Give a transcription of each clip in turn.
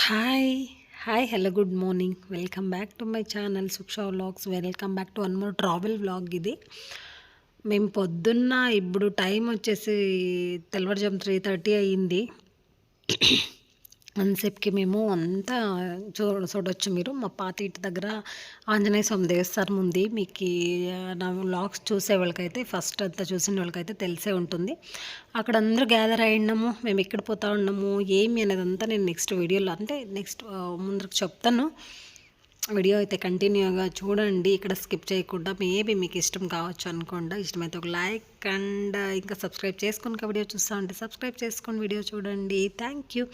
Hi. Hi. Hello. Good morning. Welcome back to my channel Suksha vlogs. Welcome back to one more travel vlog ఇది. మేము పొద్దున్న ఇప్పుడు time వచ్చేసి తెల్లవారుజాము 3:30 అయ్యింది. అంతసేపుకి మేము అంతా చూడొచ్చు మీరు. మా పాత ఇంటి దగ్గర ఆంజనేయ స్వామి దేవస్థానం ఉంది. మీకు నా వ్లాగ్స్ చూసే వాళ్ళకైతే ఫస్ట్ అంతా చూసిన వాళ్ళకైతే తెలిసే ఉంటుంది. అక్కడ అందరూ గ్యాదర్ అయి ఉన్నాము. మేము ఎక్కడ పోతా ఉన్నాము ఏమి అనేదంతా నేను నెక్స్ట్ వీడియోలో అంటే నెక్స్ట్ ముందుకు చెప్తాను. వీడియో అయితే కంటిన్యూగా చూడండి, ఇక్కడ స్కిప్ చేయకుండా. మేబీ మీకు ఇష్టం కావచ్చు అనుకోండి. ఇష్టమైతే ఒక లైక్ అండ్ ఇంకా సబ్స్క్రైబ్ చేసుకొని వీడియో చూస్తూ ఉంటే సబ్స్క్రైబ్ చేసుకొని వీడియో చూడండి. Thank you.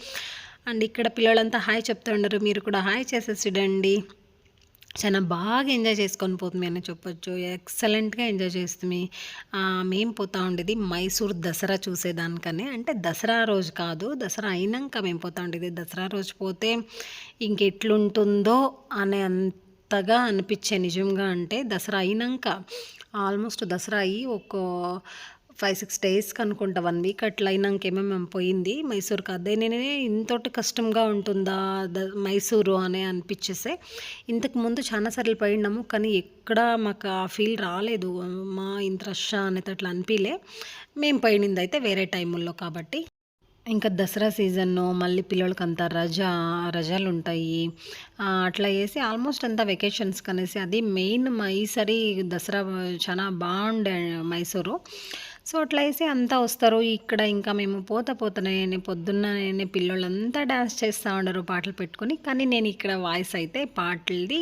అండ్ ఇక్కడ పిల్లలంతా హాయ్ చెప్తూ ఉండరు, మీరు కూడా హాయ్ చేసేసిడండి. చాలా బాగా ఎంజాయ్ చేసుకొని పోతుంది అని చెప్పొచ్చు. ఎక్సలెంట్గా ఎంజాయ్ చేస్తుంది. మేము పోతా ఉండేది మైసూర్ దసరా చూసేదానికనే, అంటే దసరా రోజు కాదు, దసరా అయినాక మేము పోతా ఉండేది. దసరా రోజు పోతే ఇంకెట్లుంటుందో అనే అంతగా అనిపించే నిజంగా. అంటే దసరా అయినాక ఆల్మోస్ట్ దసరా అయ్యి ఒక 5-6 డేస్కి అనుకుంటా, 1 వీక్ అట్లా అయినాకేమో మేము పోయింది మైసూర్కి. అదే నేనే ఇంతటి కష్టంగా ఉంటుందా మైసూరు అని అనిపించేసే. ఇంతకుముందు చాలా సార్లు పోయినాము కానీ ఎక్కడ మాకు ఆ ఫీల్ రాలేదు. ఇంత రష్ అనేది అట్లా అనిపించలే. మేము పోయినది అయితే వేరే టైముల్లో కాబట్టి. ఇంకా దసరా సీజన్ను మళ్ళీ పిల్లలకంతా రజాలు ఉంటాయి. అట్లా వేసి ఆల్మోస్ట్ అంతా వెకేషన్స్ కనేసి అది మెయిన్. ఈసారి దసరా చాలా బాగుండే మైసూరు. సో అట్లా వేసి అంతా వస్తారు ఇక్కడ. ఇంకా మేము పోతనే పొద్దున్న పిల్లలంతా డ్యాన్స్ చేస్తూ ఉండరు పాటలు పెట్టుకొని. కానీ నేను ఇక్కడ వాయిస్ అయితే పాటలది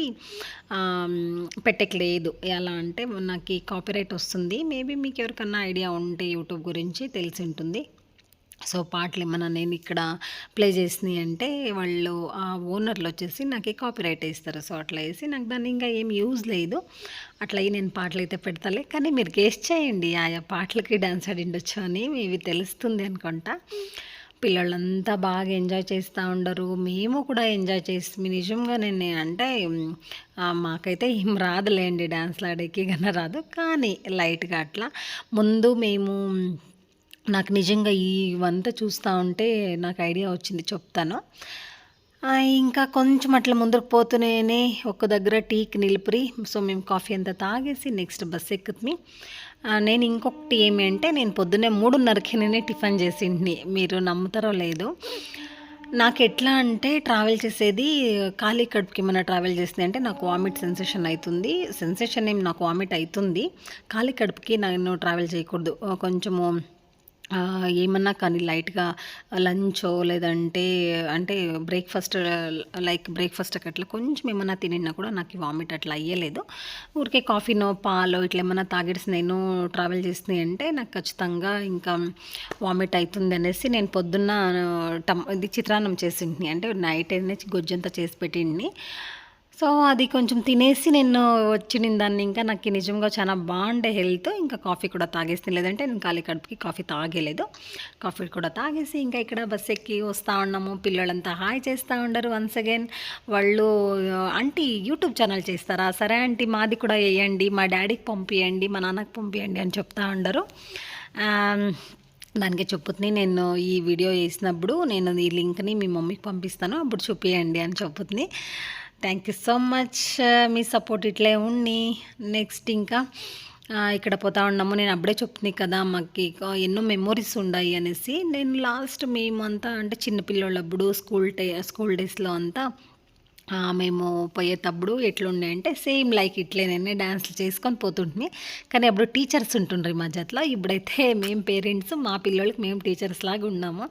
పెట్టట్లేదు. ఎలా అంటే నాకు కాపీరైట్ వస్తుంది. మేబీ మీకు ఎవరికన్నా ఐడియా ఉంటే యూట్యూబ్ గురించి తెలిసి ఉంటుంది. సో పాటలు ఏమన్నా నేను ఇక్కడ ప్లే చేసినాయి అంటే వాళ్ళు ఆ ఓనర్లు వచ్చేసి నాకు కాపీరైట్ వేస్తారు. సో అట్లా వేసి నాకు దాన్ని ఇంకా ఏం యూజ్ లేదు. అట్లా నేను పాటలు అయితే పెడతాలే. కానీ మీరు గెస్ట్ చేయండి ఆయా పాటలకి డాన్స్ ఆడిండొచ్చు అని ఇవి తెలుస్తుంది అనుకుంటా. పిల్లలంతా బాగా ఎంజాయ్ చేస్తూ ఉండరు, మేము కూడా ఎంజాయ్ చేస్తాం. నిజంగా నేను అంటే మాకైతే ఏం రాదులేండి, డాన్స్లు ఆడేకి కన్నా రాదు. కానీ లైట్గా అట్లా ముందు మేము నాకు నిజంగా ఇవంతా చూస్తూ ఉంటే నాకు ఐడియా వచ్చింది, చెప్తాను. ఇంకా కొంచెం అట్లా ముందుకు పోతూనే ఒక దగ్గర టీకి నిలిపిరి. సో మేము కాఫీ అంతా తాగేసి నెక్స్ట్ బస్ ఎక్కుతుంది. నేను ఇంకొకటి ఏమి అంటే నేను పొద్దున్నే 3:30కి నేనే టిఫిన్ చేసింది. మీరు నమ్ముతారో లేదో. నాకు ఎట్లా అంటే ట్రావెల్ చేసేది ఖాళీ కడుపుకి ఏమైనా ట్రావెల్ చేసింది అంటే నాకు వామిట్ సెన్సేషన్ అవుతుంది. సెన్సేషన్ ఏమి నాకు వామిట్ అవుతుంది. ఖాళీ కడుపుకి నేను ట్రావెల్ చేయకూడదు. కొంచెము ఏమన్నా కానీ లైట్గా లంచో లేదంటే అంటే బ్రేక్ఫాస్ట్ అట్లా కొంచెం ఏమన్నా తినినా కూడా నాకు వామిట్ అట్లా అయ్యలేదు. ఊరికే కాఫీనో పాలో ఇట్లా ఏమన్నా తాగేసి నేను ట్రావెల్ చేసినాయి అంటే నాకు ఖచ్చితంగా ఇంకా వామిట్ అవుతుంది అనేసి నేను పొద్దున్న ఇది చిత్రాన్నం చేసింటిని, అంటే నైట్ అయినా గొజ్జంతా చేసి పెట్టిండిని. సో అది కొంచెం తినేసి నేను వచ్చిన దాన్ని ఇంకా నాకు నిజంగా చాలా బాగుండే హెల్త్. ఇంకా కాఫీ కూడా తాగేసి, లేదంటే నేను ఖాళీ కడుపుకి కాఫీ తాగలేదు. కాఫీ కూడా తాగేసి ఇంకా ఇక్కడ బస్ ఎక్కి వస్తూ ఉన్నాము. పిల్లలంతా హాయ్ చేస్తూ ఉండరు. వన్స్ అగైన్ వాళ్ళు ఆంటీ యూట్యూబ్ ఛానల్ చేస్తారా, సరే ఆంటీ మాది కూడా వేయండి, మా డాడీకి పంపించండి, మా నాన్నకి పంపించండి అని చెప్తా ఉండరు. దానికి చెప్పుతుంది నేను ఈ వీడియో వేసినప్పుడు నేను ఈ లింక్ని మీ మమ్మీకి పంపిస్తాను, అప్పుడు చూపించండి అని చెప్పుతుంది. Thank you so much. మీ సపోర్ట్ ఇట్లే ఉండి నెక్స్ట్ ఇంకా ఇక్కడ పోతా ఉన్నాము. నేను అప్పుడే చెప్తున్నాయి కదా మాకు ఎన్నో మెమోరీస్ ఉన్నాయి అనేసి. నేను లాస్ట్ మేమంతా అంటే చిన్నపిల్లలప్పుడు స్కూల్ డేస్లో అంతా మేము పోయేటప్పుడు ఎట్లుండే అంటే సేమ్ లైక్ ఇట్లేనే డ్యాన్స్లు చేసుకొని పోతుంటే. కానీ అప్పుడు టీచర్స్ ఉంటుండ్రు మా జట్లో. ఇప్పుడైతే మేము పేరెంట్స్ మా పిల్లలకి మేము టీచర్స్ లాగా ఉన్నాము.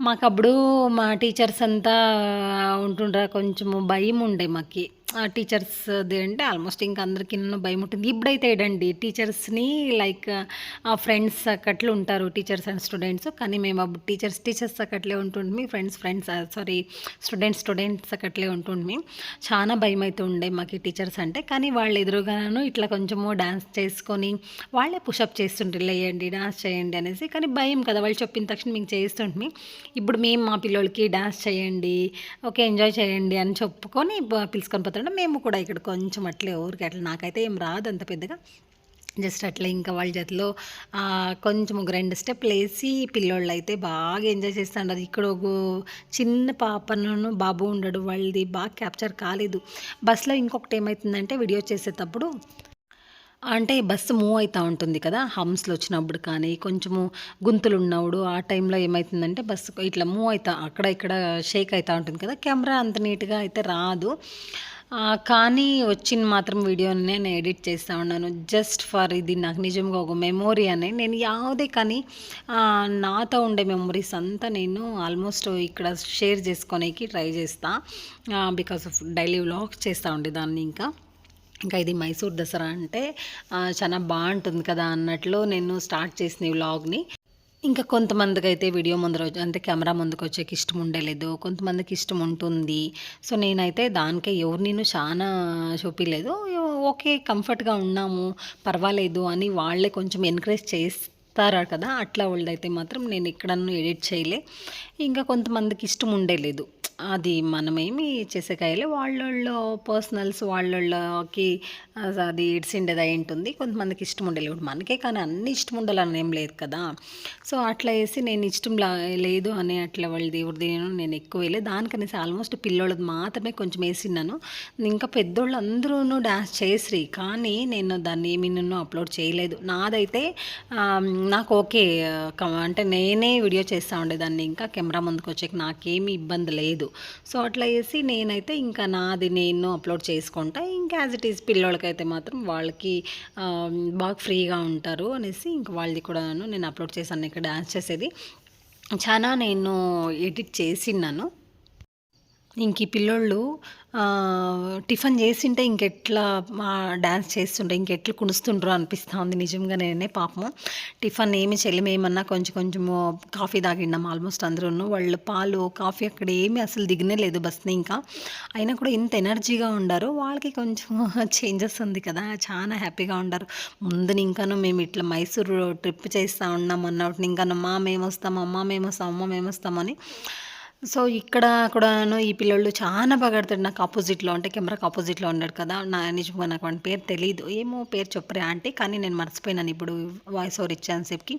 మాకప్పుడు మా టీచర్స్ అంతా ఉంటుండ్రా, కొంచెము భయం ఉండే మాకు. ఆ టీచర్స్ది అంటే ఆల్మోస్ట్ ఇంకా అందరికీ భయం ఉంటుంది. ఇప్పుడైతే ఏడండి టీచర్స్ని లైక్ ఫ్రెండ్స్ అక్కట్లు ఉంటారు, టీచర్స్ అండ్ స్టూడెంట్స్. కానీ మేము అప్పుడు టీచర్స్ అక్కట్లే ఉంటుండే, స్టూడెంట్స్ అక్కట్లే ఉంటుండే. చాలా భయం అయితే ఉండే మాకు టీచర్స్ అంటే. కానీ వాళ్ళు ఎదురుగాను ఇట్లా కొంచెము డాన్స్ చేసుకొని వాళ్ళే పుషప్ చేస్తుంటారు, లేయండి డాన్స్ చేయండి అనేసి. కానీ భయం కదా, వాళ్ళు చెప్పిన తక్షణ మేము చేస్తుంటే. ఇప్పుడు మేము మా పిల్లలకి డాన్స్ చేయండి, ఓకే ఎంజాయ్ చేయండి అని చెప్పుకొని పిలుచుకొని పోతాం. మేము కూడా ఇక్కడ కొంచెం అట్లే ఊరికి అట్లా నాకైతే ఏం రాదు అంత పెద్దగా. జస్ట్ అట్లా ఇంకా వాళ్ళ జతలో కొంచెం ఒక 2 స్టెప్పులేసి పిల్లోళ్ళైతే బాగా ఎంజాయ్ చేస్తాండారు. ఇక్కడ ఒక చిన్న పాపను, బాబు ఉండడు. వాళ్ళది బాగా క్యాప్చర్ కాలేదు. బస్‌లో ఇంకొకటి ఏమైతుందంటే వీడియో చేసేటప్పుడు అంటే బస్సు మూవ్ అయితా ఉంటుంది కదా! హంప్స్‌లో వచ్చినప్పుడు కానీ, కొంచెము గుంతలున్నప్పుడు ఆ టైంలో ఏమైతుందంటే బస్సు ఇట్లా మూవ్ అయితా అక్కడ ఇక్కడ షేక్ అయితా ఉంటుంది కదా! కెమెరా అంత నీట్‌గా అయితే రాదు. కానీ వచ్చింది మాత్రం వీడియోని నేను ఎడిట్ చేస్తా ఉన్నాను. జస్ట్ ఫర్ ఇది నాకు నిజంగా ఒక మెమోరీ అని. నేను యావదే కానీ నాతో ఉండే మెమోరీస్ అంతా నేను ఆల్మోస్ట్ ఇక్కడ షేర్ చేసుకోనీకి ట్రై చేస్తా. బికాస్ ఆఫ్ డైలీ వ్లాగ్స్ చేస్తా ఉండేదాన్ని ఇంకా. ఇంకా ఇది మైసూర్ దసరా అంటే చాలా బావుంటుంది కదా అన్నట్లు నేను స్టార్ట్ చేసిన ఈ వ్లాగ్‌ని. ఇంకా కొంతమందికైతే వీడియో ముందర అంటే కెమెరా ముందుకొచ్చేకి ఇష్టం ఉండలేదు. కొంతమందికి ఇష్టం ఉంటుంది. సో, నేనైతే దానికే ఎవరినిను చానా చూపియలేదు. ఓకే. కంఫర్ట్‌గా ఉన్నాము, పర్వాలేదు అని వాళ్ళే కొంచెం ఎంకరేజ్ చేస్తారు కదా! అట్లా వాళ్ళదైతే మాత్రం నేను ఎక్కడను ఎడిట్ చేయలే. ఇంకా కొంతమందికి ఇష్టం ఉండేలేదు. అది మనమేమి చేసేకాయలే. వాళ్ళోళ్ళ పర్సనల్స్ వాళ్ళోళ్ళకి అది ఇడిసిండేది అయ్యుంటుంది. కొంతమందికి ఇష్టం ఉండలేదు. మనకే కానీ అన్నీ ఇష్టం ఉండాలని ఏం లేదు కదా! సో, అట్లా ఏసి నేను ఇష్టం లేదు అని అట్లా వాళ్ళది ఎవరిది నేను ఎక్కువ వేయలేదు. దానికనేసి ఆల్మోస్ట్ పిల్లోళ్ళది మాత్రమే కొంచెం ఏసిన్నాను. ఇంకా పెద్దోళ్ళు అందరూను డాన్స్ చేసిరి. కానీ నేను దాన్ని ఏమీను అప్‌లోడ్ చేయలేదు. నాదైతే నాకు ఓకే. అంటే నేనే వీడియో చేస్తా ఉండేదాన్ని. ఇంకా కెమెరా ముందుకొచ్చాక నాకేమి ఇబ్బంది లేదు. సో, అట్లా చేసి నేనైతే ఇంకా నాది నేను అప్‌లోడ్ చేసుకుంటా. ఇంకా యాజ్ ఇట్ ఈజ్ పిల్లోళ్ళకైతే మాత్రం వాళ్ళకి బాగా ఫ్రీగా ఉంటారు అనేసి ఇంక వాళ్ళది కూడాను నేను అప్‌లోడ్ చేశాను. ఇక్కడ డాన్స్ చేసేది. చానా నేను ఎడిట్ చేసిన్నాను. ఇంక ఈ పిల్లోళ్ళు టిఫిన్ జేసింటే ఇంకెట్లా డాన్స్ చేస్తుంటే ఇంకెట్లా కుణుస్తుండ్రో అనిపిస్తా ఉంది నిజంగానే పాపము. టిఫిన్ ఏమి చెల్లిమేమన్నా కొంచెం కొంచెము కాఫీ తాగినాం ఆల్మోస్ట్ అందరూను. వాళ్ళు పాలు, కాఫీ అక్కడ ఏమి అసలు దిగనే లేదు బస్‌ని ఇంకా. అయినా కూడా ఇంత ఎనర్జీగా ఉండారు. వాళ్ళకి కొంచెం చేంజెస్ ఉంది కదా! చానా హ్యాపీగా ఉండారు. ముందున ఇంకాను మేము ఇట్లా మైసూరు ట్రిప్ చేస్తా ఉన్నాం అన్నప్పుడు ఇంకాను అమ్మ మేమొస్తామని. సో, ఇక్కడ కూడాను ఈ పిల్లోళ్ళు చానా బాగా ఆడతాడు. నాకు అపోజిట్‌లో అంటే కెమెరాకి అపోజిట్‌లో ఉన్నాడు కదా! నిజంగా నాకు వాని పేరు తెలీదు. ఏమో పేరు చెప్పరే ఆంటీ కానీ నేను మర్చిపోయినాను ఇప్పుడు వాయిస్ ఓవర్ ఇచ్చాను సేపుకి.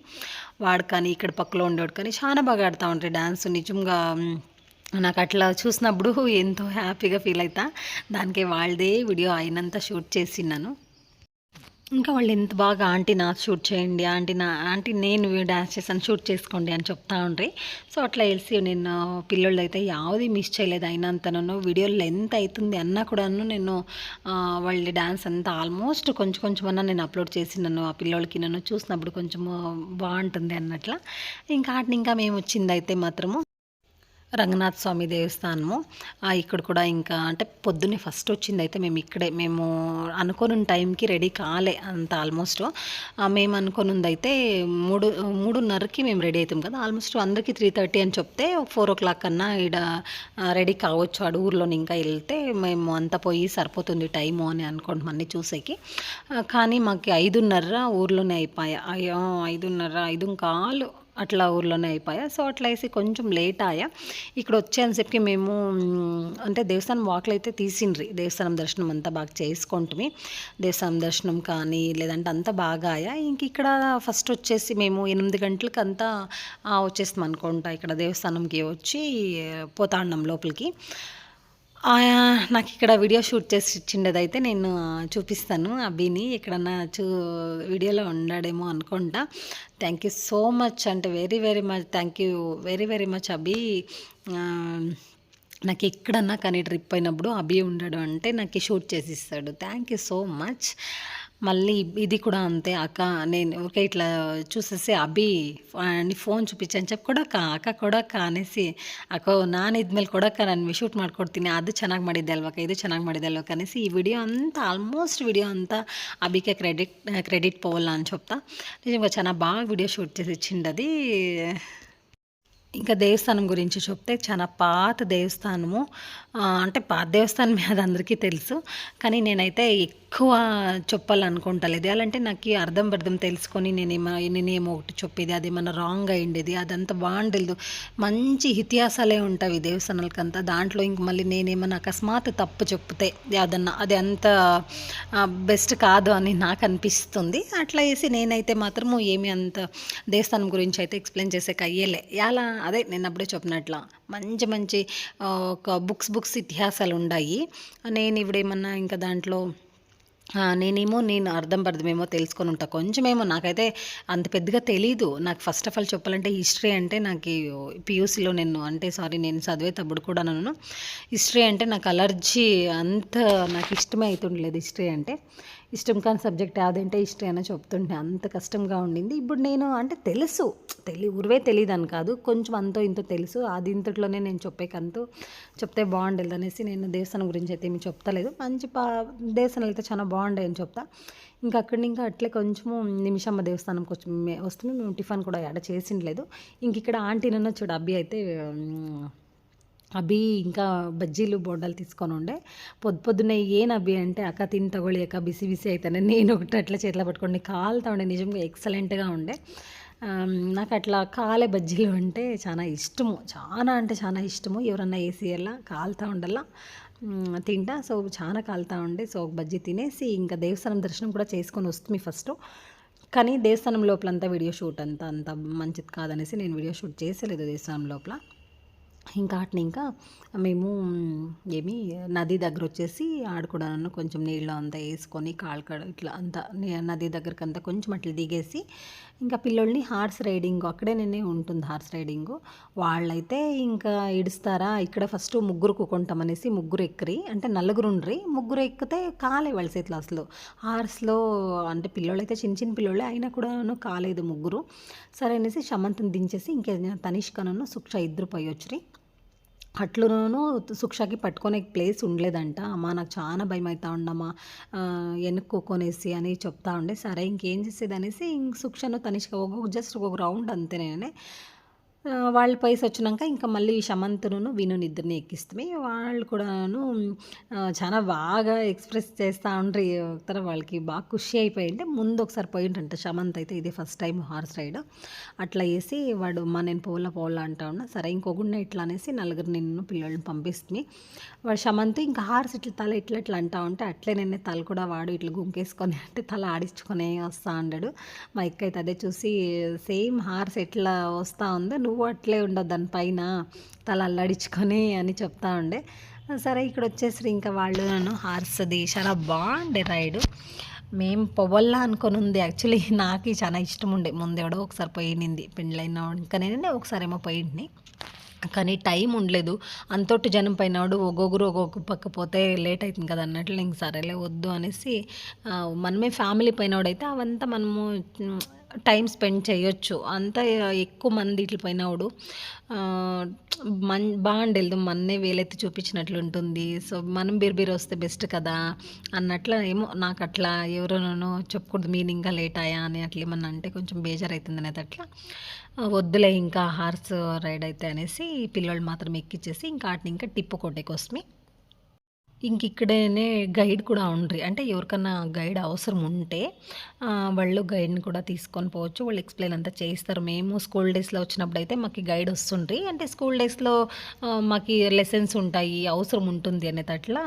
వాడు కానీ ఇక్కడ పక్కలో ఉండేవాడు కానీ చానా బాగా ఆడుతా ఉంటాడు డాన్స్ నిజంగా. నాకట్లా చూసినప్పుడు ఎంతో హ్యాపీగా ఫీల్ అయితా. దానికి వాళ్ళదే వీడియో అయినంత షూట్ చేసిన్నాను. ఇంకా వాళ్ళు ఎంత బాగా ఆంటీ నాది షూట్ చేయండి, ఆంటీ నేను డాన్స్ చేశాను షూట్ చేసుకోండి అని చెప్తా ఉండ్రి. సో, అట్లా ఎలిసి నేను పిల్లోళ్ళైతే యావది మిస్ చేయలేదు. అయినంతనను వీడియో లెంత్ అయితుంది అన్నా కూడాను నేను వాళ్ళ డాన్స్ అంతా ఆల్మోస్ట్ కొంచెం కొంచెమన్నా నేను అప్లోడ్ చేసినాను. ఆ పిల్లోళ్ళకి నన్ను చూసినప్పుడు కొంచెము బావుంటుంది అన్నట్ల. ఇంకా ఆటిని ఇంకా మేము వచ్చిందైతే మాత్రము రంగనాథ స్వామి దేవస్థానము. ఇక్కడ కూడా ఇంకా అంటే పొద్దున్నే ఫస్ట్ వచ్చిందయితే మేము ఇక్కడే. మేము అనుకోని టైంకి రెడీ కాలే అంత ఆల్మోస్ట్. మేము అనుకోనుందయితే 3:30కి మేము రెడీ అయితాం కదా! ఆల్మోస్ట్ అందరికీ 3:30 అని చెప్తే 4:00 కన్నా ఈడ రెడీ కావచ్చు అడవుర్లోని ఇంకా ఎళ్తే మేము అంతా పోయి సరిపోతుంది టైము అని అనుకుంటాం అన్నీ చూసేకి. కానీ మాకు 5:30 ఊర్లోనే అయిపాయ. అయ్యో! 5:30, 5:15 అట్లా ఊర్లోనే అయిపాయా. సో, అట్లా ఏసి కొంచెం లేట్ ఆయా. ఇక్కడొచ్చేంతసేపుకి మేము అంటే దేవస్థానం వాకులైతే తీసిండ్రి. దేవస్థానం దర్శనం అంతా బాగా చేసుకుంటిమి. దేవస్థానం దర్శనం కానీ లేదంటే అంతా బాగా ఆయా. ఇంకిక్కడ ఫస్ట్ వచ్చేసి మేము 8 గంటలకంతా వచ్చేస్తాం అనుకుంటా. ఇక్కడ దేవస్థానంకి వచ్చి పోతాండం లోపలికి. నాకిక్కడ వీడియో షూట్ చేసి ఇచ్చిండేదైతే నేను చూపిస్తాను అభిని. ఎక్కడన్నా వీడియోలో ఉన్నాడేమో అనుకుంటా. థ్యాంక్ యూ సో మచ్ అంటే very, very much thank you very, very much Abhi. నాకెక్కడన్నా కానీ ట్రిప్ అయినప్పుడు అభి ఉన్నాడు అంటే నాకు షూట్ చేసి ఇస్తాడు. Thank you so much. మళ్ళీ ఇది కూడా అంతే అక్క నేను ఊరికే ఇట్లా చూసేసి అభి నీ ಫೋನ್ చూపించని చెప్పಿ ಕೊಡಕ್ಕ ಅಕ್ಕ ಕೊಡಕ್ಕ అనేసి ಅಕ್ಕ ನಾನು ಇದ್ಮೇಲೆ ಕೊಡಕ್ಕ ನಾನು ಶೂಟ್ ಮಾಡ್ಕೊಡ್ತೀನಿ ಅದು ಚೆನ್ನಾಗಿ ಮಾಡಿದ್ದೆ ಅಲ್ವಕ್ಕ ಇದು ಚೆನ್ನಾಗಿ ಮಾಡಿದ್ದೆ ಅಲ್ವಕ್ಕ అనేసి ఈ వీడియో అంతా ఆల్మోస్ట్ వీడియో అంతా అభికే క్రెడిట్ పోవాలా అని చెప్తా. నిజంగా చాలా బాగా వీడియో షూట్ చేసి ఇచ్చిండది. ఇంకా దేవస్థానం గురించి చెప్తే చాలా పాత దేవస్థానము. అంటే పాత దేవస్థానమే అది అందరికీ తెలుసు. కానీ నేనైతే ఎక్కువ చెప్పాలనుకుంటలేదు. ఎలా అంటే నాకీ అర్థం పర్థం తెలుసుకొని నేనేమో ఒకటి చెప్పేది, అదేమన్నా రాంగ్ అయ్యుండేది. అదంతా బావుండలేదు. మంచి ఇతిహాసాలే ఉంటాయి ఈ దేవస్థానాలకంతా. దాంట్లో ఇంక మళ్ళీ నేనేమన్నా అకస్మాత్తు తప్పు చెప్తే ఏదన్నా అది అంత బెస్ట్ కాదు అని నాకనిపిస్తుంది. అట్లా చేసి నేనైతే మాత్రము ఏమి అంత దేవస్థానం గురించి అయితే ఎక్స్‌ప్లెయిన్ చేసేకి అయ్యేలే. ఎలా అదే నేనప్పుడే చెప్పినట్ల మంచి మంచి ఒక బుక్స్ ఇతిహాసాలుండాయి. నేనిప్పుడేమన్నా ఇంకా దాంట్లో నేను అర్థం పర్థమేమో తెలుసుకొనుంటా. కొంచెమేమో నాకైతే అంత పెద్దగా తెలీదు. నాకు ఫస్ట్ ఆఫ్ ఆల్ చెప్పాలంటే హిస్టరీ అంటే నాకీ పీయూసీలో నేను చదివేతప్పుడు కూడాను హిస్టరీ అంటే నాకు అలర్జీ. అంత నాకిష్టమే అయితుండలేదు హిస్టరీ అంటే. ఇష్టం కాని సబ్జెక్ట్ యాదంటే హిస్టరీ అనే చెప్తుండే. అంత కష్టంగా ఉండింది. ఇప్పుడు నేను అంటే తెలుసు. ఉరువే తెలీదని కాదు. కొంచెం అంతో ఇంతో తెలుసు. అది ఇంతట్లోనే నేను చెప్పేకంతు చెప్తే బావుండేదనేసి నేను దేవస్థానం గురించి అయితే ఏమి చెప్తలేదు. మంచి దేవస్థానాలయితే చాలా బావుండాయని చెప్తా. ఇంకా ఇంకా అట్లే కొంచెము నిమిషమ్మ దేవస్థానంకి వస్తే మేము టిఫిన్ కూడా యాడ చేసిండలేదు. ఇక్కడ ఆంటీనన్న చూడు అబ్బి అయితే అభి ఇంకా బజ్జీలు బోండాలు తీసుకొని ఉండే. పొద్దున్నే ఏను అభి అంటే అక్క తిని తಗೊಳ್ಳಿ అక్క బిసి బిసి అయితేనే నేను ఒకటి అట్లా చేతిలో పట్టుకొని కాలుతా ఉండే. నిజంగా ఎక్సలెంట్గా ఉండే. నాకు అట్లా కాలే బజ్జీలు అంటే చాలా ఇష్టము. చాలా అంటే చాలా ఇష్టము. ఎవరన్నా ఏసియల్లా కాలుతా ఉండల్లా తింటా. సో చాలా కాలుతా ఉండే. సో బజ్జీ తినేసి ఇంకా దేవస్థానం దర్శనం కూడా చేసుకొని వస్తుంది ఫస్ట్. కానీ దేవస్థానం లోపలంతా వీడియో షూట్ అంత మంచిది కాదనేసి నేను వీడియో షూట్ చేసేలేదు దేవస్థానం లోపల. ఇంకా మేము ఏమి నది దగ్గర వచ్చేసి ఆడుకోవడానికి కొంచెం నీళ్ళు అంతా వేసుకొని కాళ్ళు ఇట్లా అంతా నది దగ్గరకంతా కొంచెం అట్లా దిగేసి ఇంకా పిల్లోల్ని హార్స్ రైడింగ్ అక్కడేనే ఉంటుంది హార్స్ రైడింగు. వాళ్ళైతే ఇంకా ఇడుస్తారా ఇక్కడ ఫస్ట్ ముగ్గురు కొంటామనేసి ముగ్గురు ఎక్కరి అంటే నలుగురుండ్రి. ముగ్గురు ఎక్కితే కాలే వాళ్ళ చేతిలో అసలు హార్స్లో. అంటే పిల్లోళ్ళైతే చిన్న చిన్న పిల్లోళ్ళే అయినా కూడాను కాలేదు ముగ్గురు. సరే అనేసి సమంతని దించేసి ఇంకే తనిష్కను సుక్ష ఇద్దరు పోయొచ్చురి. అట్లును సుక్షకి పట్టుకునే ప్లేస్ ఉండలేదంట. అమ్మ నాకు చాలా భయమైతా ఉండమ్మా వెనక్కుకొనేసి అని చెప్తా ఉండే. సరే ఇంకేం చేసేదనేసి సుక్షను తనిష్క జస్ట్ ఒక రౌండ్ అంతేనే. వాళ్ళు వచ్చినాక ఇంకా మళ్ళీ సమంతను వినుని ఇద్దరిని ఎక్కిస్తే వాళ్ళు కూడాను చాలా బాగా ఎక్స్ప్రెస్ చేస్తూ ఉండ్రి. వాళ్ళకి బాగా ఖుషి అయిపోయింటే ముందు ఒకసారి పోయింటంట సమంత్ అయితే. ఇది ఫస్ట్ టైం హార్స్ రైడ్. అట్లా వేసి వాడు నేను పోలా అంటా ఉన్నా. సరే ఇంకొకడిని ఇట్లా అనేసి నలుగురు నిన్ను పిల్లల్ని పంపిస్తుంది. వాడు సమంత్ ఇంకా హార్స్ ఇట్లా తల ఇట్లా అంటా ఉంటే అట్లే నేనే తల కూడా వాడు ఇట్లా గుంకేసుకొని అంటే తల ఆడించుకొని వస్తూ ఉన్నాడు. మా ఎక్క అయితే అదే చూసి సేమ్ హార్స్ ఎట్లా వస్తూ ఉందో నువ్వు అట్లే ఉండవు దానిపైన తల అల్లాడించుకొని అని చెప్తా ఉండే. సరే ఇక్కడ వచ్చేసి ఇంకా వాళ్ళు నన్ను హార్స్ది చాలా బాగుండే రైడు. మేము పోవల్లా అనుకొని ఉంది. యాక్చువల్లీ నాకు చాలా ఇష్టం ఉండే. ముందెవడో ఒకసారి పోయినింది పెళ్ళైన ఇంకా నేనే ఒకసారి ఏమో పోయింది. కానీ టైం ఉండలేదు. అంతొట్టు జనం పోయినాడు ఒక్కొక్కరు ఒక్కొక్క పక్క పోతే లేట్ అవుతుంది కదా అన్నట్లు ఇంక సరేలే వద్దు అనేసి మనమే ఫ్యామిలీ పోయినోడైతే అవంతా మనము టైం స్పెండ్ చేయొచ్చు. అంత ఎక్కువ మంది ఇట్లా పోయినప్పుడు బాగుండేది. మన్నే వేలెత్తి చూపించినట్లు ఉంటుంది. సో మనం బిర్బిర్ వస్తే బెస్ట్ కదా అన్నట్లు ఏమో నాకు అట్లా ఎవరోనో చెప్పకూడదు మీరు ఇంకా లేట్ అయ్యా అని అట్లా ఏమన్నా అంటే కొంచెం బేజారు అవుతుంది అనేది అట్లా వద్దులే ఇంకా హార్స్ రైడ్ అయితే అనేసి పిల్లలు మాత్రం ఎక్కిచ్చేసి ఇంకా వాటిని ఇంకా టిప్పు కొట్టే కోసమే ఇక్కడనే గైడ్ కూడా ఉండ్రి. అంటే ఎవరికన్నా గైడ్ అవసరం ఉంటే వాళ్ళు గైడ్‌ని కూడా తీసుకొని పోవచ్చు. వాళ్ళు ఎక్స్‌ప్లెయిన్ అంతా చేయిస్తారు. మేము స్కూల్ డేస్‌లో వచ్చినప్పుడైతే మాకు గైడ్ వస్తుండ్రి. అంటే స్కూల్ డేస్‌లో మాకి లెసన్స్ ఉంటాయి. అవసరం ఉంటుంది అనేటట్లా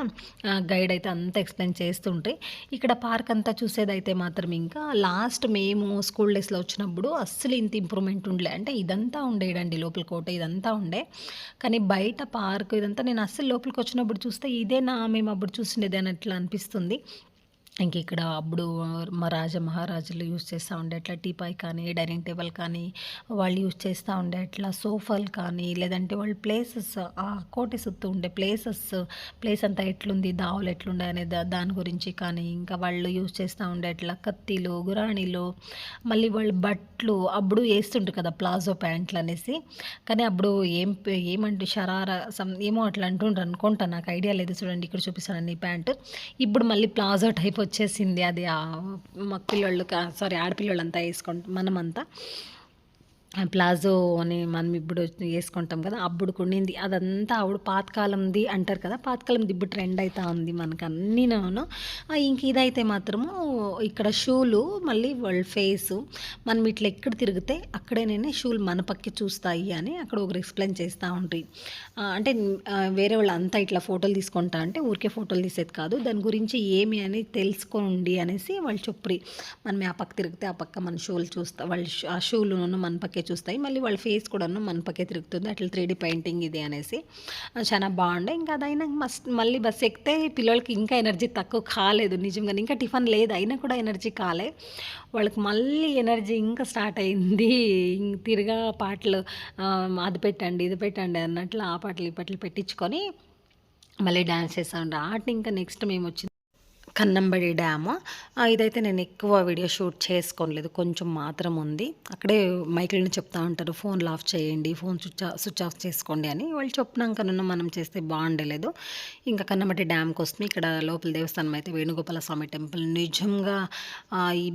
గైడ్ అయితే అంతా ఎక్స్‌ప్లెయిన్ చేస్తుండ్రి. ఇక్కడ పార్క్ అంతా చూసేదైతే మాత్రం ఇంకా లాస్ట్ మేము స్కూల్ డేస్‌లో వచ్చినప్పుడు అస్సలు ఇంత ఇంప్రూవ్‌మెంట్ ఉండలే. అంటే ఇదంతా ఉండేడండి లోపల కోట ఇదంతా ఉండే. కానీ బయట పార్క్ ఇదంతా నేను అస్సలు లోపలికి వచ్చినప్పుడు చూస్తే ఇదేనా మేము అప్పుడు చూసిండేది అన్నట్లు అనిపిస్తుంది. ఇక్కడ అప్పుడు మా మహారాజులు యూజ్ చేస్తూ ఉండే అట్లా టీపాయ్ కానీ డైనింగ్ టేబుల్ కానీ వాళ్ళు యూజ్ చేస్తూ ఉండే అట్లా సోఫాలు కానీ లేదంటే వాళ్ళు ప్లేసెస్ ఆ కోటె సుత్తు ఉండే ప్లేస్ అంతా ఎట్లుంది దావులు ఎట్లుండే అనే దాని గురించి కానీ ఇంకా వాళ్ళు యూజ్ చేస్తూ ఉండే అట్లా కత్తిలు గురాణీలు మళ్ళీ వాళ్ళు బట్టలు అప్పుడు వేస్తుంటారు కదా ప్లాజో ప్యాంట్లు అనేసి. కానీ అప్పుడు ఏమంటే షరారా ఏమో అట్లా అంటుండ్రు అనుకుంటా. నాకు ఐడియా లేదు. చూడండి ఇక్కడ చూపిస్తాను ఈ ప్యాంటు. ఇప్పుడు మళ్ళీ ప్లాజో టైప్ వచ్చేసింది. అది మగ పిల్లోళ్ళు సారీ ఆడపిల్లోళ్ళంతా వేసుకుంటాం మనమంతా. ప్లాజో అని మనం ఇప్పుడు వేసుకుంటాం కదా, అప్పుడు కొనింది అదంతా ఆవిడ పాతకాలంది అంటారు కదా, పాతకాలంది ఇప్పుడు ట్రెండ్ అవుతా ఉంది మనకు అన్నీను. ఇంక ఇదైతే మాత్రము ఇక్కడ షూలు మళ్ళీ వాళ్ళ ఫేసు మనం ఇట్లా ఎక్కడ తిరిగితే అక్కడేనే షూలు మన పక్కి చూస్తాయి అని అక్కడ ఒకరు ఎక్స్ప్లెయిన్ చేస్తూ ఉంటాయి. అంటే వేరే వాళ్ళు అంతా ఇట్లా ఫోటోలు తీసుకుంటా అంటే ఊరికే ఫోటోలు తీసేది కాదు, దాని గురించి ఏమి అని తెలుసుకోండి అనేసి వాళ్ళు చెప్పి మనం ఆ పక్క తిరిగితే ఆ పక్క మన షూలు చూస్తా వాళ్ళు ఆ షూలు మన పక్కే చూస్తాయి, మళ్ళీ వాళ్ళ ఫేస్ కూడాను మన పక్కే తిరుగుతుంది, అట్లా 3D పెయింటింగ్ ఇది అనేసి చాలా బాగుండే. ఇంకా అదైనా మళ్ళీ బస్సు ఎక్కితే పిల్లలకి ఇంకా ఎనర్జీ తక్కువ కాలేదు నిజంగా, ఇంకా టిఫిన్ లేదు అయినా కూడా ఎనర్జీ కాలే వాళ్ళకి, మళ్ళీ ఎనర్జీ ఇంకా స్టార్ట్ అయింది. తిరిగా పాటలు అది పెట్టండి ఇది పెట్టండి అన్నట్లు ఆ పాటలు ఈ పాటలు పెట్టించుకొని మళ్ళీ డ్యాన్స్ చేస్తూ ఉండే ఆట. ఇంకా నెక్స్ట్ మేము వచ్చింది కన్నంబడి డ్యాము. ఇదైతే నేను ఎక్కువ వీడియో షూట్ చేసుకోలేదు, కొంచెం మాత్రం ఉంది. అక్కడే మైకులను చెప్తా ఉంటారు ఫోన్లు ఆఫ్ చేయండి, ఫోన్ స్విచ్ ఆఫ్ చేసుకోండి అని, వాళ్ళు చెప్పినాకనన్నా మనం చేస్తే బాగుండలేదు. ఇంకా కన్నంబడి డ్యామ్కి వస్తుంది. ఇక్కడ లోపల దేవస్థానం అయితే వేణుగోపాల స్వామి టెంపుల్ నిజంగా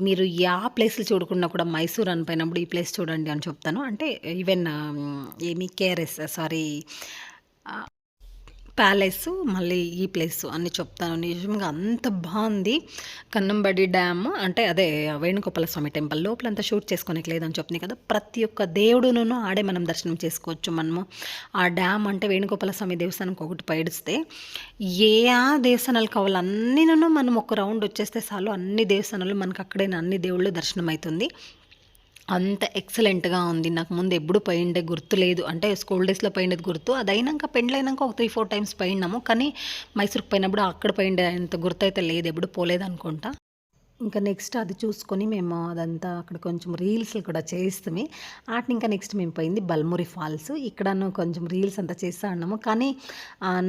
మీరు యా ప్లేస్లు చూడకుండా కూడా మైసూర్ అనిపోయినప్పుడు ఈ ప్లేస్ చూడండి అని చెప్తాను. అంటే ఈవెన్ ఏమి కేఆర్ఎస్ సారీ ప్యాలెస్ మళ్ళీ ఈ ప్లేస్ అన్నీ చెప్తాను. నిజంగా అంత బాగుంది కన్నంబడి డ్యామ్. అంటే అదే వేణుగోపాల స్వామి టెంపుల్ లోపలంతా షూట్ చేసుకోనికి లేదని చెప్తుంది కదా, ప్రతి ఒక్క దేవుడును ఆడే మనం దర్శనం చేసుకోవచ్చు. మనము ఆ డ్యామ్ అంటే వేణుగోపాల స్వామి దేవస్థానంకి ఒకటి పైడిస్తే ఆ దేవస్థానాలు కావాలి అన్నీను మనం ఒక రౌండ్ వచ్చేస్తే చాలు, అన్ని దేవస్థానాలు మనకు అక్కడే అన్ని దేవుళ్ళు దర్శనం అవుతుంది. అంత ఎక్సలెంట్గా ఉంది. నాకు ముందు ఎప్పుడు పోయిండే గుర్తు లేదు, అంటే స్కూల్ డేస్లో పోయిండేది గుర్తు, అది అయినాక పెండ్లైనాక ఒక 3-4 టైమ్స్ పోయినాము, కానీ మైసూర్కి పోయినప్పుడు అక్కడ పోయిండే అంత గుర్తు అయితే లేదు, ఎప్పుడు పోలేదు అనుకుంటా. ఇంకా నెక్స్ట్ అది చూసుకొని మేము అదంతా అక్కడ కొంచెం రీల్స్ కూడా చేస్తాము. వాటిని ఇంకా నెక్స్ట్ మేము పోయింది బల్మురి ఫాల్స్. ఇక్కడను కొంచెం రీల్స్ అంతా చేస్తూ ఉన్నాము, కానీ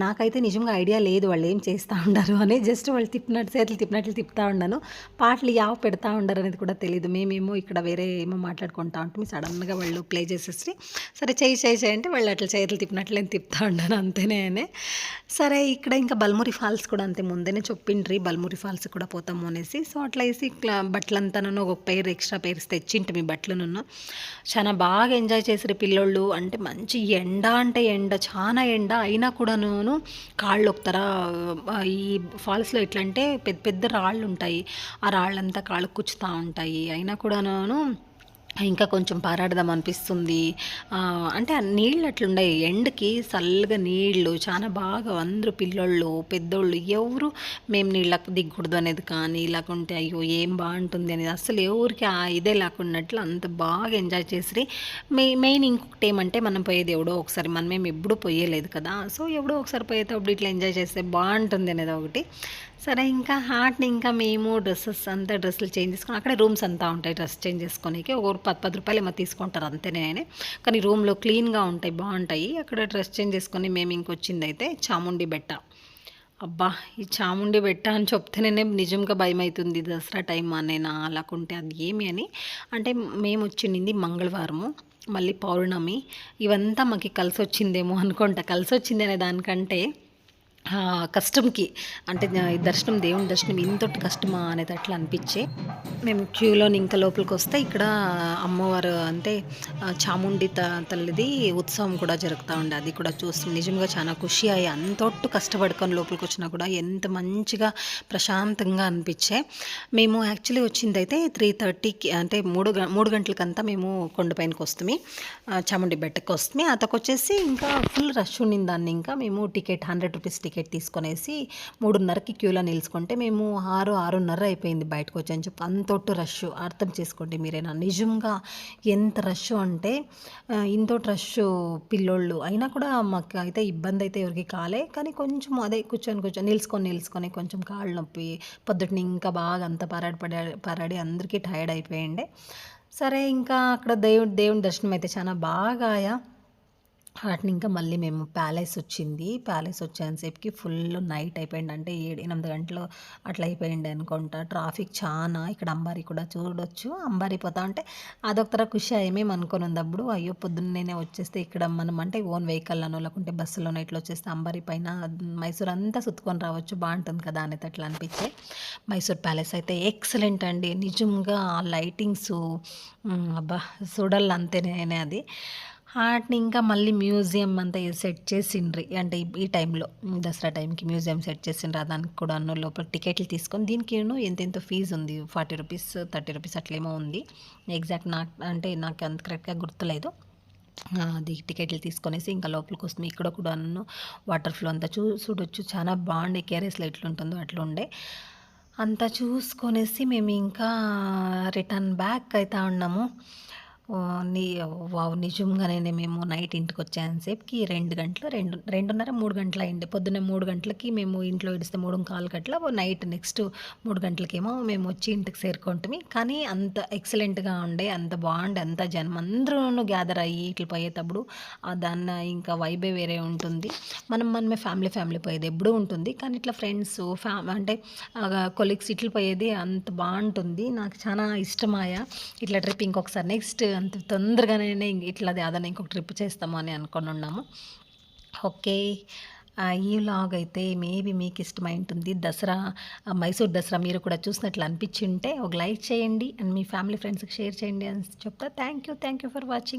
నాకైతే నిజంగా ఐడియా లేదు వాళ్ళు ఏం చేస్తూ ఉండరు అని, జస్ట్ వాళ్ళు తిప్పినట్టు చేతులు తిప్పినట్లు తిప్పుతూ ఉన్నాను, పాటలు యావ పెడతా ఉండరు అనేది కూడా తెలియదు. మేమేమో ఇక్కడ వేరే ఏమో మాట్లాడుకుంటా ఉంటాము, సడన్గా వాళ్ళు ప్లే చేసేసి సరే చేయి అంటే వాళ్ళు అట్లా చేతులు తిప్పినట్లు నేను తిప్పుతూ ఉన్నాను అంతేనే. సరే ఇక్కడ ఇంకా బల్మురి ఫాల్స్ కూడా అంతే ముందేనే చెప్పిండ్రి బల్మురి ఫాల్స్ కూడా పోతాము అనేసి. సో అట్లా వేసి బట్టలంతా ఒక పేరు ఎక్స్ట్రా పేర్స్ తెచ్చింటి మీ బట్టలను చాలా బాగా ఎంజాయ్ చేసారు పిల్లోళ్ళు. అంటే మంచి ఎండ అంటే ఎండ చాలా ఎండ అయినా కూడాను కాళ్ళు ఒకతరా ఈ ఫాల్స్లో ఎట్లా అంటే పెద్ద పెద్ద రాళ్ళు ఉంటాయి, ఆ రాళ్ళంతా కాళ్ళు కూర్చుతూ ఉంటాయి, అయినా కూడాను ఇంకా కొంచెం పారాడదాం అనిపిస్తుంది. అంటే ఆ నీళ్ళు అట్లుండే ఎండకి చల్లగా నీళ్ళు చాలా బాగా అందరూ పిల్లోళ్ళు పెద్దోళ్ళు ఎవరు మేము నీళ్ళకు దిగకూడదు అనేది కానీ, లేకుంటే అయ్యో ఏం బాగుంటుంది అనేది అసలు ఎవరికి ఇదే లేకున్నట్లు అంత బాగా ఎంజాయ్ చేసి. మెయిన్ ఇంకొకటి ఏమంటే మనం పోయేది ఎవడో ఒకసారి, మనమేమి ఎప్పుడూ పోయేలేదు కదా, సో ఎవడో ఒకసారి పోయేటప్పుడు ఇట్లా ఎంజాయ్ చేస్తే బాగుంటుంది అనేది ఒకటి. సరే ఇంకా హాట్ని ఇంకా మేము డ్రెస్సులు చేంజ్ చేసుకొని అక్కడే రూమ్స్ అంతా ఉంటాయి డ్రెస్ చేంజ్ చేసుకోనికి, ఒక 10 రూపాయలు ఏమో తీసుకుంటారు అంతేనే, కానీ రూమ్లో క్లీన్గా ఉంటాయి బాగుంటాయి. అక్కడ డ్రెస్ చేంజ్ చేసుకొని మేము ఇంకొచ్చింది అయితే చాముండి బెట్ట. అబ్బా ఈ చాముండి బెట్ట అని చెప్తేనే నిజంగా భయం అవుతుంది, దసరా టైం అనేనా లేకుంటే అది ఏమి అని. అంటే మేము వచ్చింది మంగళవారము మళ్ళీ పౌర్ణమి, ఇవంతా మాకు కలిసి వచ్చిందేమో అనుకుంటా, కలిసి వచ్చింది అనే దానికంటే కష్టంకి అంటే దర్శనం దేవుని దర్శనం ఇంతటి కష్టమా అనేది అట్లా అనిపించే. మేము క్యూలోని ఇంకా లోపలికి వస్తే ఇక్కడ అమ్మవారు అంటే చాముండి తల్లిది ఉత్సవం కూడా జరుగుతూ ఉండే, అది కూడా చూసి నిజంగా చాలా ఖుషి అయ్యి అంతొట్టు కష్టపడుకొని లోపలికి వచ్చినా కూడా ఎంత మంచిగా ప్రశాంతంగా అనిపించే. మేము యాక్చువల్లీ వచ్చింది అయితే 3:30కి అంటే 3 గంటలకంతా మేము కొండపైనకి వస్తుంది, చాముండి బెట్టకి వస్తుంది. అతకొచ్చేసి ఇంకా ఫుల్ రష్ ఉండింది, దాన్ని ఇంకా మేము టికెట్ 100 రూపీస్ టికెట్ తీసుకొనేసి 3:30కి క్యూలో నిలుచుకుంటే మేము 6:30 అయిపోయింది బయటకు వచ్చని చెప్పి, అంతొట్టు రష్ అర్థం చేసుకోండి మీరేనా. నిజంగా ఎంత రష్ అంటే ఇంతోటి రష్ పిల్లోళ్ళు అయినా కూడా మాకు అయితే ఇబ్బంది అయితే ఎవరికి కాలే, కానీ కొంచెం అదే కూర్చొని నిలుచుకొని కొంచెం కాళ్ళు నొప్పి పొద్దుటిని ఇంకా బాగా అంత పరాడి అందరికీ టైర్డ్ అయిపోయిండే. సరే ఇంకా అక్కడ దేవుని దర్శనం అయితే చాలా బాగా వాటిని ఇంకా మళ్ళీ మేము ప్యాలెస్ వచ్చింది. ప్యాలెస్ వచ్చేంతసేపుకి ఫుల్ నైట్ అయిపోయింది. అంటే 7, 8 గంటలు అట్లా అయిపోయింది అనుకుంటా. ట్రాఫిక్ చానా. ఇక్కడ అంబారి కూడా చూడొచ్చు. అంబారి పోతా ఉంటే అదొక తర ఖుషి మేము అనుకోనుందప్పుడు. అయ్యో! పొద్దున్నేనే వచ్చేస్తే ఇక్కడ మనం అంటే ఓన్ వెహికల్‌లోనో లేకుంటే బస్సులోనో ఇట్లా వచ్చేస్తే అంబారి పైన మైసూర్ అంతా సుత్తుకొని రావచ్చు. బావుంటుంది కదా! అనేసి అట్లా అనిపించే. మైసూర్ ప్యాలెస్ అయితే ఎక్సలెంట్ అండి. నిజంగా ఆ లైటింగ్సు అబ్బా! చూడాలంతేనే అది. ఆటిని ఇంకా మళ్ళీ మ్యూజియం అంతా సెట్ చేసిండ్రి. అంటే ఈ టైంలో దసరా టైంకి మ్యూజియం సెట్ చేసిండ్రు. దానికి కూడాను లోపల టికెట్లు తీసుకొని దీనికిను ఎంతెంతో ఫీజు ఉంది. రూ. 40, రూ. 30 అట్లేమో ఉంది. ఎగ్జాక్ట్ నాకు అంత కరెక్ట్‌గా గుర్తులేదు. అది టికెట్లు తీసుకొనేసి ఇంకా లోపలికొస్తుంది. ఇక్కడ కూడాను వాటర్ ఫ్లో అంతా చూడొచ్చు. చాలా బాగుండే. కేఆర్ఎస్‌లో ఎట్లుంటుందో అట్లుండే. అంతా చూసుకొనేసి మేము ఇంకా రిటర్న్ బ్యాక్ అయితా ఉన్నాము. ఓహ్! వావ్! నిజంగానే మేము నైట్ ఇంటికొచ్చేంత సేపుకి 2 గంటలు, 2:30, 3 గంటలయింది. పొద్దున్నే 3 గంటలకి మేము ఇంట్లో ఇడిస్తే 3:15 అట్లా నైట్ నెక్స్ట్ 3 గంటలకేమో మేమొచ్చి ఇంటికి చేరుకుంటిమి. కానీ అంత ఎక్సలెంట్‌గా ఉండే, అంత బాగుండే, అంత జనం అందరూను గ్యాదర్ అయ్యి ఇట్లా పోయేటప్పుడు దాన్ని ఇంకా వైబే వేరే ఉంటుంది. మనమే ఫ్యామిలీ పోయేది ఎప్పుడూ ఉంటుంది. కానీ ఇట్లా ఫ్రెండ్స్, అంటే కొలీగ్స్ ఇట్లా పోయేది అంత బావుంటుంది. నాకు చానా ఇష్టమాయ. ఇట్లా ట్రిప్ ఇంకొకసారి నెక్స్ట్ అంత తొందరగానే ఇట్లా యాదన్న ఇంకొక ట్రిప్ చేస్తాము అని అనుకోనున్నాము. ఓకే. ఈ వ్లాగ్ అయితే మేబీ మీకు ఇష్టమై ఉంటుంది. మైసూర్ దసరా మీరు కూడా చూసినట్లు అనిపించి ఉంటే ఒక లైక్ చేయండి. అండ్ మీ ఫ్యామిలీ ఫ్రెండ్స్‌కి షేర్ చేయండి అని చెప్తా. Thank you for watching.